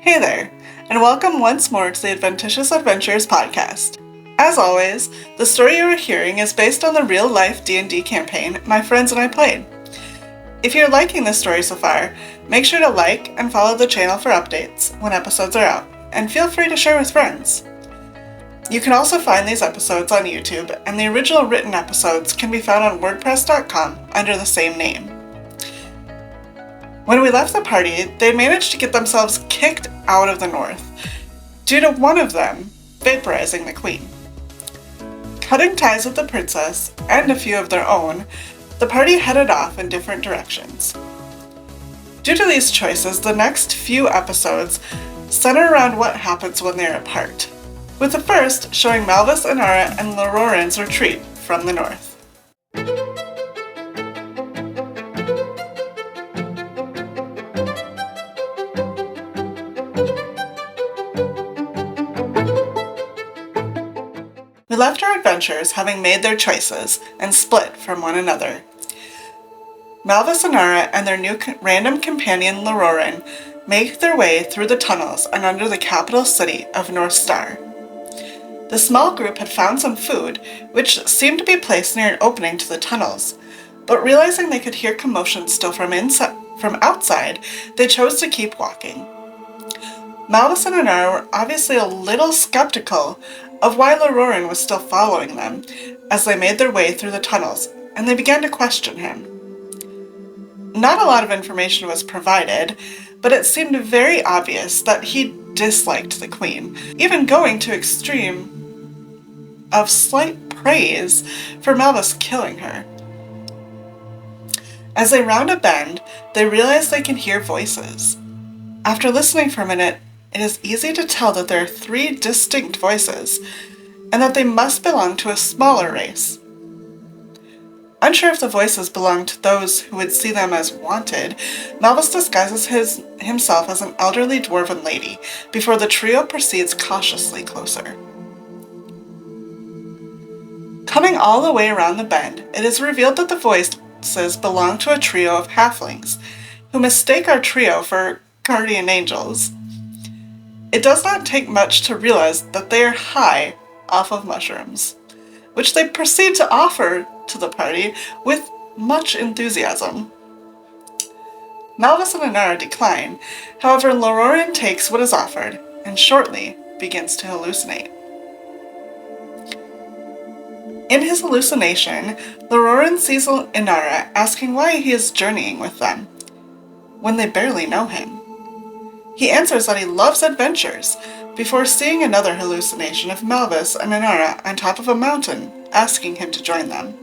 Hey there, and welcome once more to the Adventitious Adventures podcast. As always, the story you are hearing is based on the real-life D&D campaign my friends and I played. If you're liking this story so far, make sure to like and follow the channel for updates when episodes are out, and feel free to share with friends. You can also find these episodes on YouTube, and the original written episodes can be found on WordPress.com under the same name. When we left the party, they managed to get themselves kicked out of the north, due to one of them vaporizing the queen. Cutting ties with the princess, and a few of their own, the party headed off in different directions. Due to these choices, the next few episodes center around what happens when they're apart, with the first showing Malvus, Inara, and Lororin's retreat from the north. We left our adventurers having made their choices and split from one another. Malvus, Inara, and their new random companion Lororin make their way through the tunnels and under the capital city of North Star. The small group had found some food, which seemed to be placed near an opening to the tunnels, but realizing they could hear commotion still from outside, they chose to keep walking. Malvus and Inara were obviously a little skeptical of why Lororin was still following them as they made their way through the tunnels, and they began to question him. Not a lot of information was provided, but it seemed very obvious that he disliked the queen, even going to extreme of slight praise for Malvus killing her. As they round a bend, they realize they can hear voices. After listening for a minute, it is easy to tell that there are 3 distinct voices, and that they must belong to a smaller race. Unsure if the voices belong to those who would see them as wanted, Malvus disguises himself as an elderly dwarven lady before the trio proceeds cautiously closer. Coming all the way around the bend, it is revealed that the voices belong to a trio of halflings, who mistake our trio for guardian angels. It does not take much to realize that they are high off of mushrooms, which they proceed to offer to the party with much enthusiasm. Malvus and Inara decline, however Lororin takes what is offered, and shortly begins to hallucinate. In his hallucination, Lororin sees Inara asking why he is journeying with them, when they barely know him. He answers that he loves adventures, before seeing another hallucination of Malvus and Inara on top of a mountain, asking him to join them.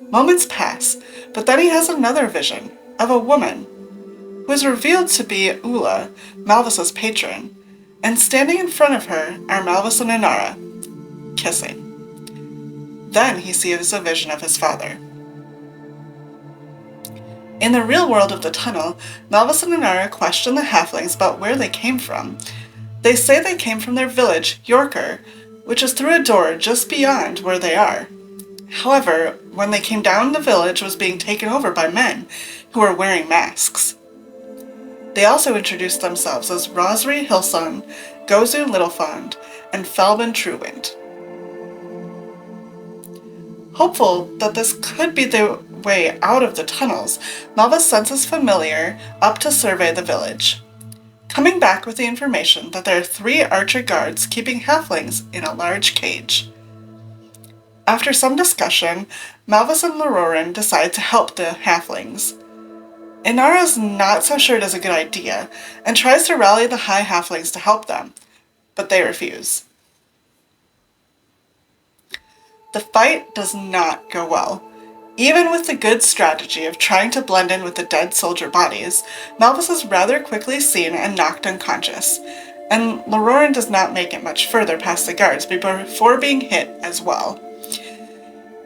Moments pass, but then he has another vision of a woman, who is revealed to be Ula, Malvus's patron, and standing in front of her are Malvus and Inara, kissing. Then he sees a vision of his father. In the real world of the tunnel, Malvus and Inara question the halflings about where they came from. They say they came from their village, Yorker, which is through a door just beyond where they are. However, when they came down, the village was being taken over by men who were wearing masks. They also introduced themselves as Rosri Hillsong, Gozu Littlefond, and Felbin Truewind. Hopeful that this could be the way out of the tunnels, Malvus sends his familiar up to survey the village, coming back with the information that there are 3 archer guards keeping halflings in a large cage. After some discussion, Malvus and Lororin decide to help the halflings. Inara is not so sure it is a good idea, and tries to rally the high halflings to help them, but they refuse. The fight does not go well. Even with the good strategy of trying to blend in with the dead soldier bodies, Malvus is rather quickly seen and knocked unconscious, and Lororin does not make it much further past the guards before being hit as well.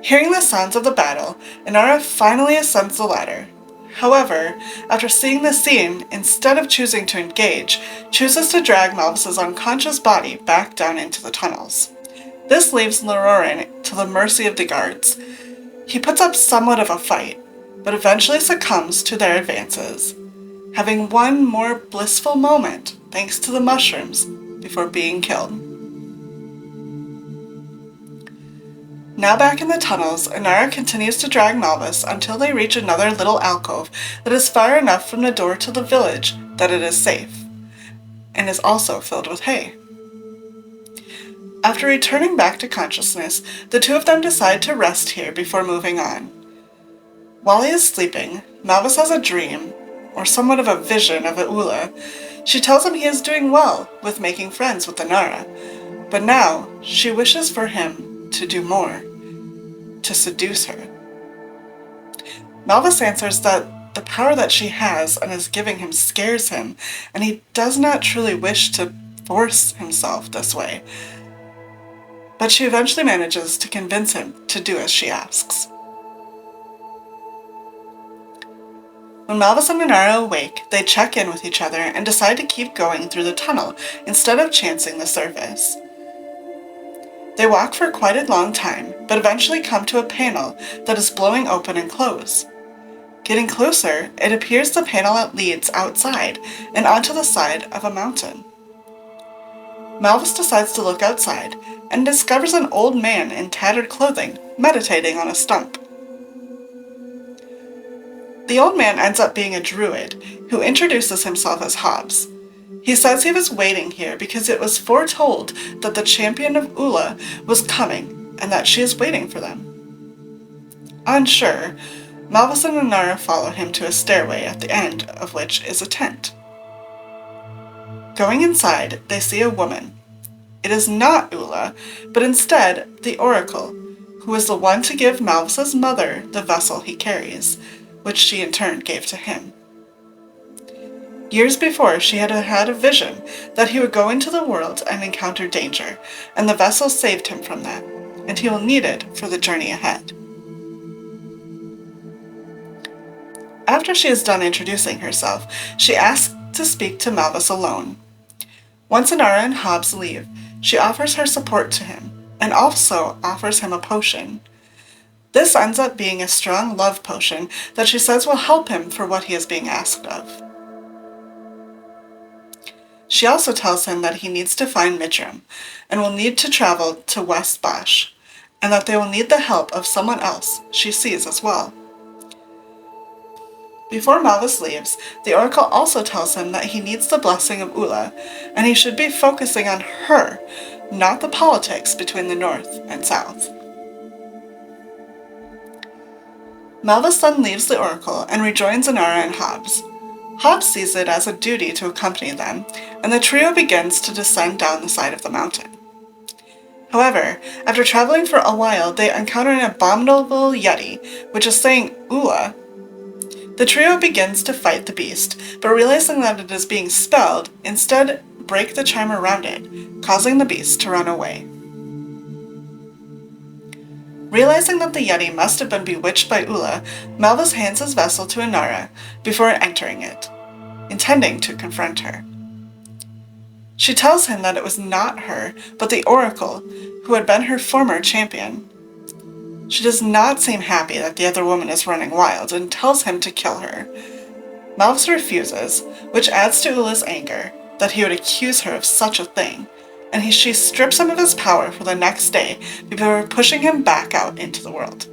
Hearing the sounds of the battle, Inara finally ascends the ladder. However, after seeing the scene, instead of choosing to engage, chooses to drag Malvus's unconscious body back down into the tunnels. This leaves Lororin to the mercy of the guards. He puts up somewhat of a fight, but eventually succumbs to their advances. having one more blissful moment thanks to the mushrooms before being killed. Now back in the tunnels, Inara continues to drag Malvus until they reach another little alcove that is far enough from the door to the village that it is safe, and is also filled with hay. After returning back to consciousness, the two of them decide to rest here before moving on. While he is sleeping, Malvus has a dream, or somewhat of a vision of Ula. She tells him he is doing well with making friends with Inara, but now she wishes for him to do more, to seduce her. Malvus answers that the power that she has and is giving him scares him, and he does not truly wish to force himself this way. But she eventually manages to convince him to do as she asks. When Malvus and Inara awake, they check in with each other and decide to keep going through the tunnel instead of chancing the surface. They walk for quite a long time, but eventually come to a panel that is blowing open and close. Getting closer, it appears the panel leads outside and onto the side of a mountain. Malvus decides to look outside and discovers an old man in tattered clothing meditating on a stump. The old man ends up being a druid who introduces himself as Hobbs. He says he was waiting here because it was foretold that the champion of Ula was coming and that she is waiting for them. Unsure, Malvus and Inara follow him to a stairway at the end of which is a tent. Going inside, they see a woman. It is not Ula, but instead the Oracle, who is the one to give Malvus's mother the vessel he carries, which she in turn gave to him. Years before, she had had a vision that he would go into the world and encounter danger, and the vessel saved him from that, and he will need it for the journey ahead. After she is done introducing herself, she asks to speak to Malvus alone. Once Inara and Hobbs leave, she offers her support to him, and also offers him a potion. This ends up being a strong love potion that she says will help him for what he is being asked of. She also tells him that he needs to find Mitram, and will need to travel to West Bosch, and that they will need the help of someone else she sees as well. Before Malvus leaves, the Oracle also tells him that he needs the blessing of Ula, and he should be focusing on her, not the politics between the North and South. Malvus then leaves the Oracle and rejoins Inara and Hobbs. Hobbs sees it as a duty to accompany them, and the trio begins to descend down the side of the mountain. However, after traveling for a while, they encounter an abominable yeti, which is saying Ula. The trio begins to fight the beast, but realizing that it is being spelled, instead break the charm around it, causing the beast to run away. Realizing that the yeti must have been bewitched by Ula, Malvus hands his vessel to Inara before entering it, intending to confront her. She tells him that it was not her, but the Oracle, who had been her former champion. She does not seem happy that the other woman is running wild and tells him to kill her. Malvus refuses, which adds to Ula's anger that he would accuse her of such a thing, and she strips him of his power for the next day before pushing him back out into the world.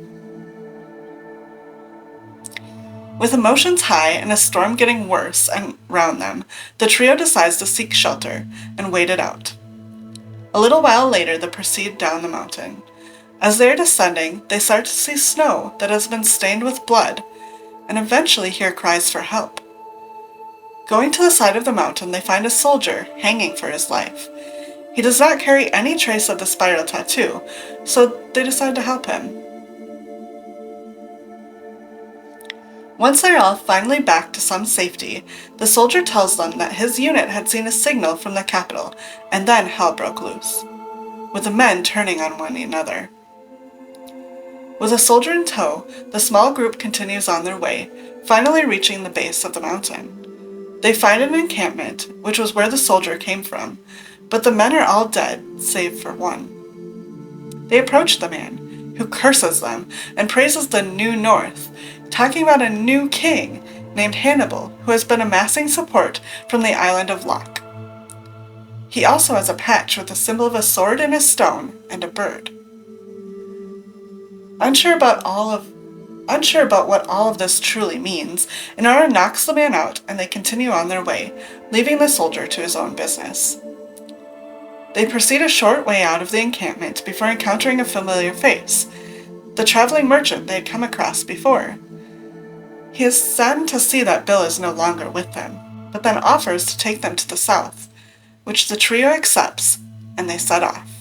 With emotions high and a storm getting worse around them, the trio decides to seek shelter and wait it out. A little while later, they proceed down the mountain. As they are descending, they start to see snow that has been stained with blood, and eventually hear cries for help. Going to the side of the mountain, they find a soldier hanging for his life. He does not carry any trace of the spiral tattoo, so they decide to help him. Once they are all finally back to some safety, the soldier tells them that his unit had seen a signal from the capital, and then hell broke loose, with the men turning on one another. With a soldier in tow, the small group continues on their way, finally reaching the base of the mountain. They find an encampment, which was where the soldier came from, but the men are all dead, save for one. They approach the man, who curses them and praises the New North, talking about a new king named Hannibal, who has been amassing support from the island of Lok. He also has a patch with the symbol of a sword and a stone and a bird. Unsure about what all of this truly means, Inara knocks the man out and they continue on their way, leaving the soldier to his own business. They proceed a short way out of the encampment before encountering a familiar face, the traveling merchant they had come across before. He is saddened to see that Bill is no longer with them, but then offers to take them to the south, which the trio accepts, and they set off.